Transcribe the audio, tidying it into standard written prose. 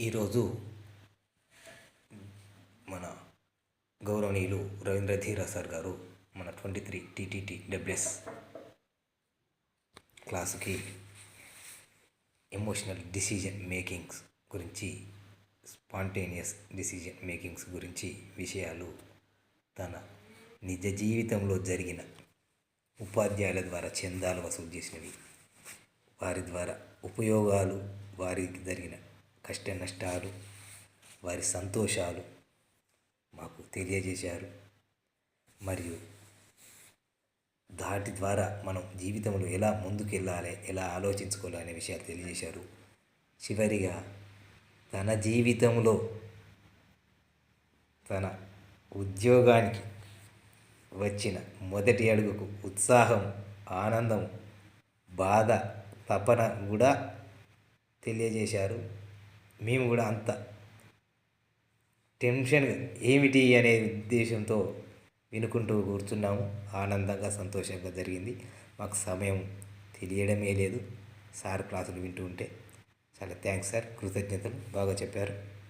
ఈరోజు మన గౌరవనీయులు రవీంద్ర ధీరా సార్ గారు మన 23 టీటీటీ డబ్ల్యూఎస్ క్లాసుకి ఎమోషనల్ డిసిజన్ మేకింగ్స్ గురించి, స్పాంటేనియస్ డిసిజన్ మేకింగ్స్ గురించి విషయాలు తన నిజ జీవితంలో జరిగిన ఉపాధ్యాయుల ద్వారా చందాలు వసూలు చేసినవి, వారి ద్వారా ఉపయోగాలు, వారికి జరిగిన కష్ట నష్టాలు, వారి సంతోషాలు మాకు తెలియజేశారు. మరియు దాటి ద్వారా మనం జీవితంలో ఎలా ముందుకెళ్ళాలి, ఎలా ఆలోచించుకోవాలి అనే విషయాలు తెలియజేశారు. చివరిగా తన జీవితంలో తన ఉద్యోగానికి వచ్చిన మొదటి అడుగుకు ఉత్సాహం, ఆనందం, బాధ, తపన కూడా తెలియజేశారు. మేము కూడా అంత టెన్షన్ ఏమిటి అనే ఉద్దేశంతో వినుకుంటూ కూర్చున్నాము. ఆనందంగా, సంతోషంగా జరిగింది. మాకు సమయం తెలియడమే లేదు సార్ క్లాసులు వింటూ ఉంటే. చాలా థ్యాంక్స్ సార్, కృతజ్ఞతలు, బాగా చెప్పారు.